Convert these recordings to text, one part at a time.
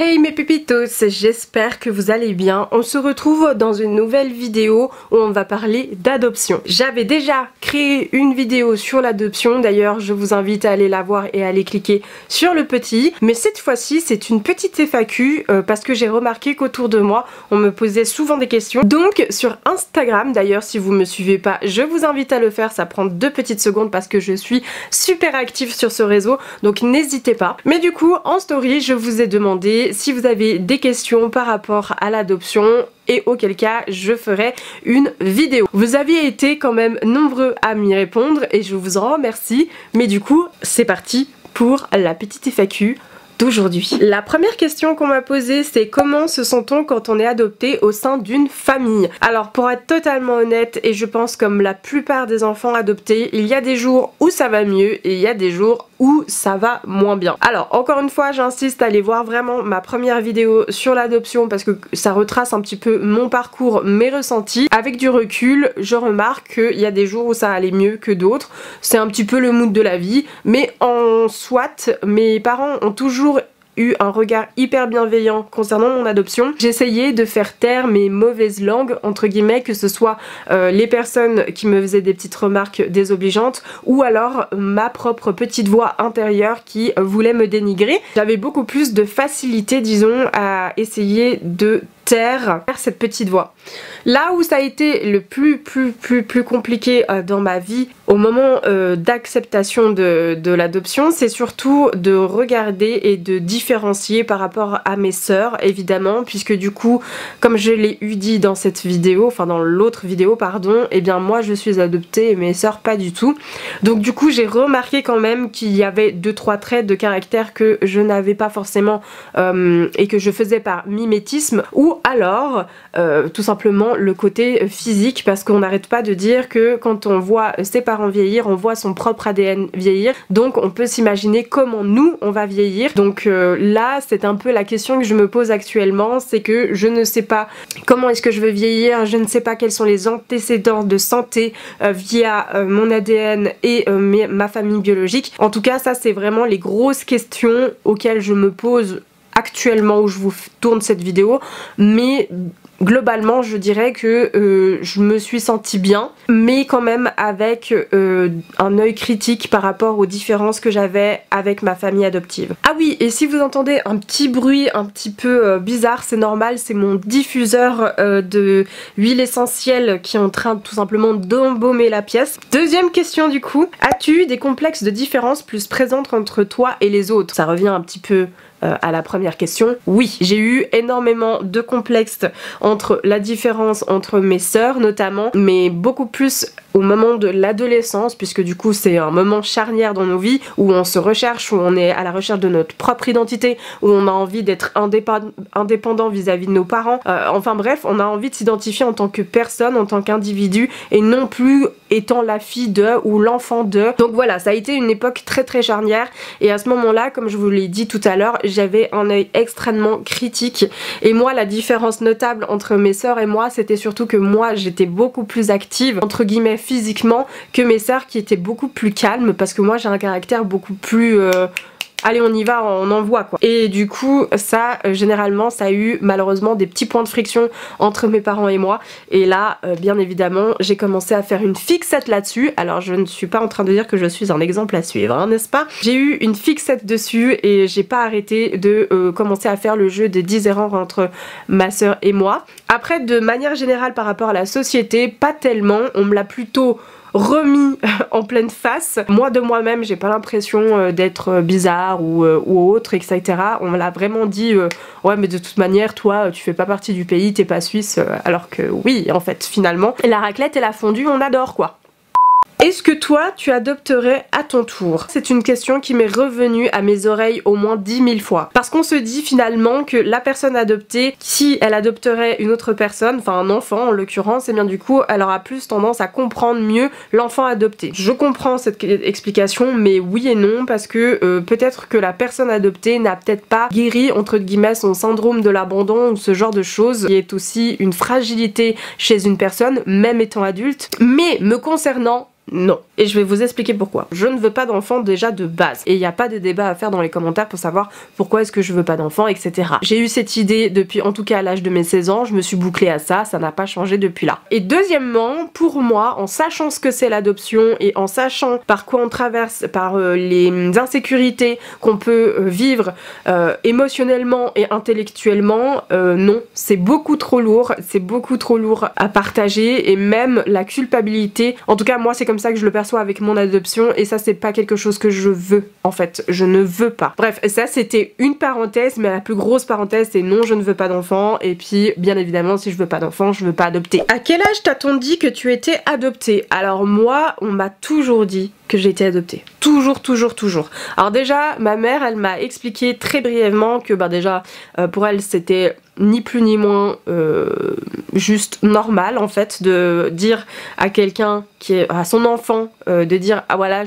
Hey mes pépitos, j'espère que vous allez bien. On se retrouve dans une nouvelle vidéo où on va parler d'adoption. J'avais déjà créé une vidéo sur l'adoption, d'ailleurs je vous invite à aller la voir et à aller cliquer sur le petit. Mais cette fois-ci c'est une petite FAQ parce que j'ai remarqué qu'autour de moi on me posait souvent des questions. Donc sur Instagram, d'ailleurs si vous me suivez pas, je vous invite à le faire, ça prend 2 petites secondes parce que je suis super active sur ce réseau, donc n'hésitez pas. Mais du coup en story je vous ai demandé si vous avez des questions par rapport à l'adoption et auquel cas je ferai une vidéo. Vous aviez été quand même nombreux à m'y répondre et je vous en remercie. Mais du coup c'est parti pour la petite FAQ d'aujourd'hui. La première question qu'on m'a posée c'est comment se sent-on quand on est adopté au sein d'une famille? Alors pour être totalement honnête, et je pense comme la plupart des enfants adoptés, il y a des jours où ça va mieux et il y a des jours où ça va moins bien. Alors encore une fois j'insiste à aller voir vraiment ma première vidéo sur l'adoption parce que ça retrace un petit peu mon parcours, mes ressentis. Avec du recul je remarque qu'il y a des jours où ça allait mieux que d'autres, c'est un petit peu le mood de la vie, mais en soit mes parents ont toujours eu un regard hyper bienveillant concernant mon adoption. J'essayais de faire taire mes mauvaises langues entre guillemets, que ce soit les personnes qui me faisaient des petites remarques désobligeantes ou alors ma propre petite voix intérieure qui voulait me dénigrer. J'avais beaucoup plus de facilité disons à essayer de taire cette petite voix. Là où ça a été le plus compliqué dans ma vie au moment d'acceptation de l'adoption, c'est surtout de regarder et de différencier par rapport à mes sœurs évidemment, puisque du coup comme je l'ai eu dit dans cette vidéo, enfin dans l'autre vidéo pardon, et bien moi je suis adoptée et mes sœurs pas du tout. Donc du coup j'ai remarqué quand même qu'il y avait 2-3 traits de caractère que je n'avais pas forcément et que je faisais par mimétisme, ou alors tout simplement le côté physique, parce qu'on n'arrête pas de dire que quand on voit ses parents vieillir, on voit son propre ADN vieillir, donc on peut s'imaginer comment nous on va vieillir. Donc là c'est un peu la question que je me pose actuellement, c'est que je ne sais pas comment est-ce que je veux vieillir, je ne sais pas quels sont les antécédents de santé via mon ADN et ma famille biologique. En tout cas ça c'est vraiment les grosses questions auxquelles je me pose actuellement où je vous tourne cette vidéo, mais globalement je dirais que je me suis sentie bien, mais quand même avec un œil critique par rapport aux différences que j'avais avec ma famille adoptive. Ah oui, et si vous entendez un petit bruit un petit peu bizarre, c'est normal, c'est mon diffuseur de huile essentielle qui est en train tout simplement d'embaumer la pièce. Deuxième question du coup, as-tu des complexes de différence plus présentes entre toi et les autres? Ça revient un petit peu à la première question. Oui, j'ai eu énormément de complexes entre la différence entre mes sœurs notamment, mais beaucoup plus au moment de l'adolescence, puisque du coup c'est un moment charnière dans nos vies où on se recherche, où on est à la recherche de notre propre identité, où on a envie d'être indépendant vis-à-vis de nos parents, enfin bref, on a envie de s'identifier en tant que personne, en tant qu'individu, et non plus étant la fille de ou l'enfant de. Donc voilà, ça a été une époque très charnière, et à ce moment-là, comme je vous l'ai dit tout à l'heure, j'avais un œil extrêmement critique, et moi la différence notable entre mes sœurs et moi, c'était surtout que moi j'étais beaucoup plus active entre guillemets physiquement que mes sœurs qui étaient beaucoup plus calmes, parce que moi j'ai un caractère beaucoup plus allez on y va, on envoie quoi. Et du coup ça généralement ça a eu malheureusement des petits points de friction entre mes parents et moi, et là bien évidemment j'ai commencé à faire une fixette là-dessus. Alors je ne suis pas en train de dire que je suis un exemple à suivre hein, n'est-ce pas? J'ai eu une fixette dessus et j'ai pas arrêté de commencer à faire le jeu des 10 erreurs entre ma soeur et moi. Après de manière générale par rapport à la société, pas tellement, on me l'a plutôt remis en pleine face. Moi de moi-même j'ai pas l'impression d'être bizarre ou autre etc. On me l'a vraiment dit ouais mais de toute manière toi tu fais pas partie du pays, t'es pas suisse, alors que oui en fait finalement. Et la raclette et la fondue on adore quoi. Est-ce que toi tu adopterais à ton tour? C'est une question qui m'est revenue à mes oreilles au moins 10 000 fois. Parce qu'on se dit finalement que la personne adoptée, si elle adopterait une autre personne, enfin un enfant en l'occurrence, et bien du coup elle aura plus tendance à comprendre mieux l'enfant adopté. Je comprends cette explication, mais oui et non, parce que peut-être que la personne adoptée n'a peut-être pas guéri entre guillemets son syndrome de l'abandon ou ce genre de choses, qui est aussi une fragilité chez une personne, même étant adulte. Mais me concernant, non. Et je vais vous expliquer pourquoi. Je ne veux pas d'enfant déjà de base. Et il n'y a pas de débat à faire dans les commentaires pour savoir pourquoi est-ce que je veux pas d'enfant, etc. J'ai eu cette idée depuis, en tout cas à l'âge de mes 16 ans, je me suis bouclée à ça n'a pas changé depuis là. Et deuxièmement, pour moi, en sachant ce que c'est l'adoption et en sachant par quoi on traverse, par les insécurités qu'on peut vivre émotionnellement et intellectuellement, non, c'est beaucoup trop lourd à partager et même la culpabilité, en tout cas moi c'est comme ça que je le perçois avec mon adoption et ça c'est pas quelque chose que je veux en fait, je ne veux pas. Bref, ça c'était une parenthèse, mais la plus grosse parenthèse c'est non, je ne veux pas d'enfant, et puis bien évidemment si je veux pas d'enfant, je veux pas adopter. À quel âge t'a-t-on dit que tu étais adoptée? Alors moi, on m'a toujours dit que j'ai été adoptée. Toujours. Alors déjà, ma mère, elle m'a expliqué très brièvement que déjà, pour elle, c'était ni plus ni moins juste normal en fait de dire à quelqu'un qui est à son enfant de dire ah voilà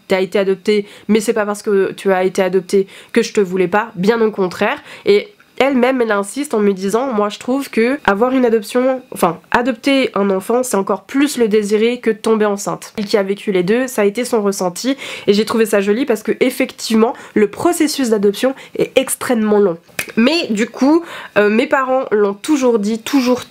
t'as été adopté mais c'est pas parce que tu as été adopté que je te voulais pas, bien au contraire. Et elle-même, elle insiste en me disant, moi je trouve que avoir une adoption, enfin adopter un enfant, c'est encore plus le désirer que de tomber enceinte. Elle qui a vécu les deux, ça a été son ressenti et j'ai trouvé ça joli parce que effectivement le processus d'adoption est extrêmement long. Mais du coup, mes parents l'ont toujours dit, toujours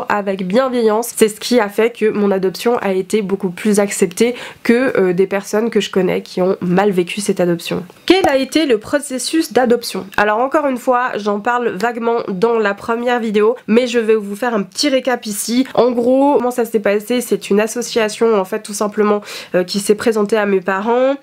avec bienveillance. C'est ce qui a fait que mon adoption a été beaucoup plus acceptée que des personnes que je connais qui ont mal vécu cette adoption. Quel a été le processus d'adoption? Alors encore une fois, j'en parle vaguement dans la première vidéo, mais je vais vous faire un petit récap ici. En gros, comment ça s'est passé? C'est une association en fait tout simplement qui s'est présentée à mes parents,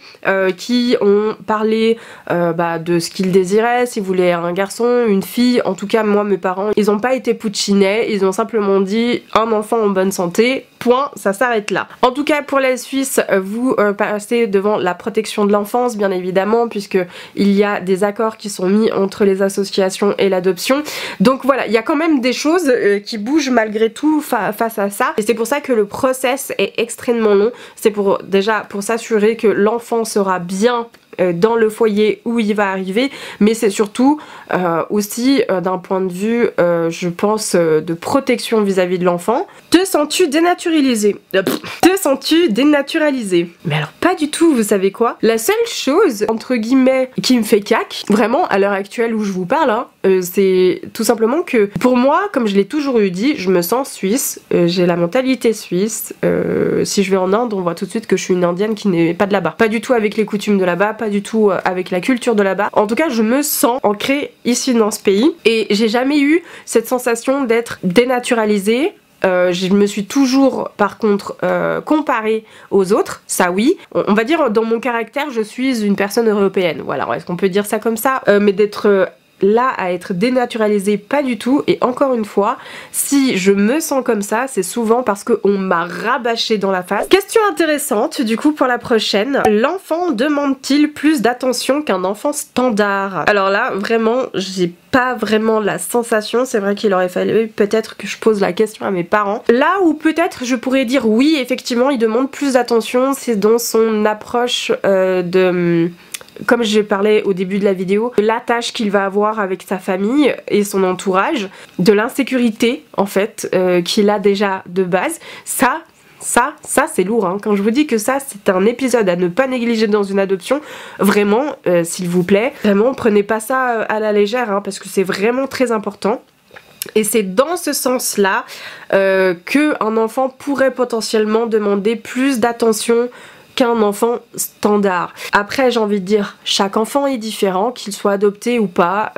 qui ont parlé de ce qu'ils désiraient, s'ils voulaient un garçon, une fille. En tout cas moi mes parents, ils n'ont pas été poutchinés, ils ont simplement dit un enfant en bonne santé, point, ça s'arrête là. En tout cas pour la Suisse, vous passez devant la protection de l'enfance bien évidemment, puisque il y a des accords qui sont mis entre les associations et l'adoption. Donc voilà, il y a quand même des choses qui bougent malgré tout face à ça. Et c'est pour ça que le process est extrêmement long. C'est déjà pour s'assurer que l'enfant sera bien dans le foyer où il va arriver, mais c'est surtout aussi d'un point de vue je pense de protection vis-à-vis de l'enfant. Te sens-tu dénaturalisé? Te sens-tu dénaturalisé? Mais alors pas du tout, vous savez quoi? La seule chose entre guillemets qui me fait cac, vraiment à l'heure actuelle où je vous parle, hein, c'est tout simplement que pour moi, comme je l'ai toujours eu dit, je me sens suisse, j'ai la mentalité suisse. Si je vais en Inde, on voit tout de suite que je suis une indienne qui n'est pas de là-bas, pas du tout avec les coutumes de là-bas, pas du tout avec la culture de là-bas. En tout cas, je me sens ancrée ici dans ce pays et j'ai jamais eu cette sensation d'être dénaturalisée. Je me suis toujours par contre comparée aux autres, ça oui. On va dire dans mon caractère, je suis une personne européenne. Voilà, est-ce qu'on peut dire ça comme ça? Mais d'être là à être dénaturalisée, pas du tout. Et encore une fois, si je me sens comme ça, c'est souvent parce qu'on m'a rabâché dans la face. Question intéressante du coup pour la prochaine. L'enfant demande-t-il plus d'attention qu'un enfant standard? Alors là, vraiment, j'ai pas vraiment la sensation. C'est vrai qu'il aurait fallu peut-être que je pose la question à mes parents. Là où peut-être je pourrais dire oui, effectivement, il demande plus d'attention, c'est dans son approche comme j'ai parlé au début de la vidéo, de l'attache qu'il va avoir avec sa famille et son entourage, de l'insécurité en fait qu'il a déjà de base. Ça c'est lourd, hein. Quand je vous dis que ça c'est un épisode à ne pas négliger dans une adoption, vraiment s'il vous plaît, vraiment prenez pas ça à la légère, hein, parce que c'est vraiment très important. Et c'est dans ce sens-là qu'un enfant pourrait potentiellement demander plus d'attention qu'un enfant standard. Après j'ai envie de dire, chaque enfant est différent, qu'il soit adopté ou pas,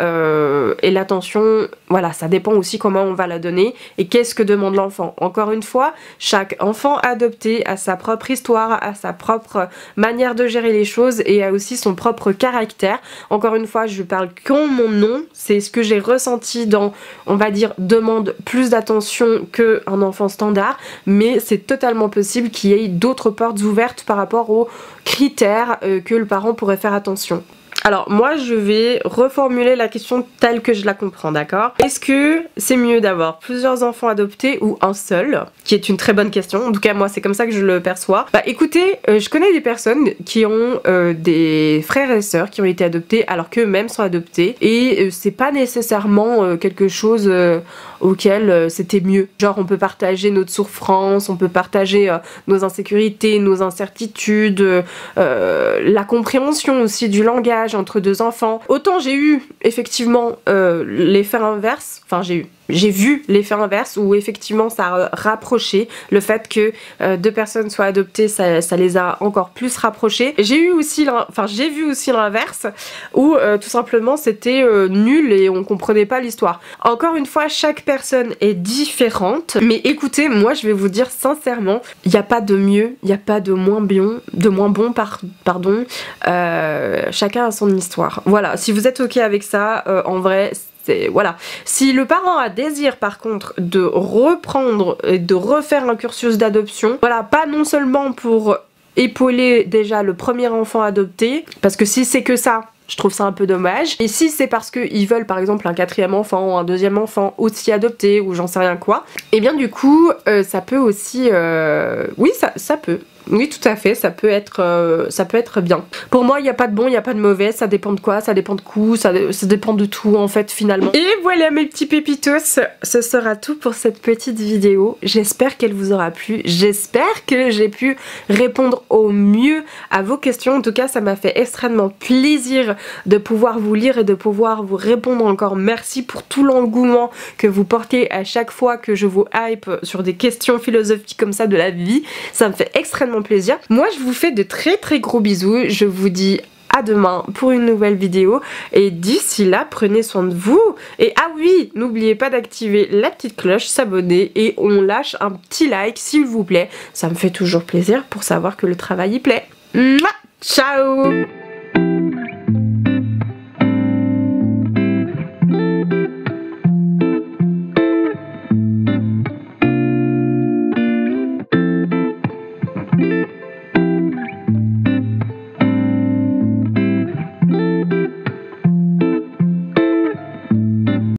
et l'attention, voilà, ça dépend aussi comment on va la donner et qu'est-ce que demande l'enfant. Encore une fois, chaque enfant adopté a sa propre histoire, a sa propre manière de gérer les choses et a aussi son propre caractère. Encore une fois, je parle qu'en mon nom, c'est ce que j'ai ressenti dans, on va dire, demande plus d'attention qu'un enfant standard, mais c'est totalement possible qu'il y ait d'autres portes ouvertes par rapport aux critères que le parent pourrait faire attention. Alors moi je vais reformuler la question telle que je la comprends, d'accord? Est-ce que c'est mieux d'avoir plusieurs enfants adoptés ou un seul? Qui est une très bonne question, en tout cas moi c'est comme ça que je le perçois. Bah écoutez, je connais des personnes qui ont des frères et sœurs qui ont été adoptés alors qu'eux-mêmes sont adoptés et c'est pas nécessairement quelque chose auquel c'était mieux. Genre on peut partager notre souffrance, on peut partager nos insécurités, nos incertitudes, la compréhension aussi du langage entre deux enfants. Autant j'ai eu effectivement l'effet inverse, enfin j'ai vu l'effet inverse où effectivement ça a rapproché, le fait que deux personnes soient adoptées ça les a encore plus rapprochés. J'ai vu aussi l'inverse où tout simplement c'était nul et on comprenait pas l'histoire. Encore une fois chaque personne est différente, mais écoutez moi je vais vous dire sincèrement, il n'y a pas de mieux, il n'y a pas de moins bon, pardon, chacun a son histoire. Voilà, si vous êtes ok avec ça, en vrai voilà. Si le parent a désir par contre de reprendre et de refaire un cursus d'adoption, voilà, pas non seulement pour épauler déjà le premier enfant adopté, parce que si c'est que ça, je trouve ça un peu dommage. Et si c'est parce qu'ils veulent par exemple un quatrième enfant ou un deuxième enfant aussi adopté ou j'en sais rien quoi, et bien du coup ça peut aussi... Oui ça peut. Oui tout à fait, ça peut être bien. Pour moi il n'y a pas de bon, il n'y a pas de mauvais, ça dépend de quoi, ça dépend de coup, ça dépend de tout en fait finalement. Et voilà mes petits pépitos, ce sera tout pour cette petite vidéo. J'espère qu'elle vous aura plu, j'espère que j'ai pu répondre au mieux à vos questions. En tout cas ça m'a fait extrêmement plaisir de pouvoir vous lire et de pouvoir vous répondre encore. Merci pour tout l'engouement que vous portez à chaque fois que je vous hype sur des questions philosophiques comme ça de la vie, ça me fait extrêmement plaisir. Moi je vous fais de très gros bisous, je vous dis à demain pour une nouvelle vidéo et d'ici là prenez soin de vous et ah oui n'oubliez pas d'activer la petite cloche, s'abonner et on lâche un petit like s'il vous plaît, ça me fait toujours plaisir pour savoir que le travail y plaît. Mouah, ciao.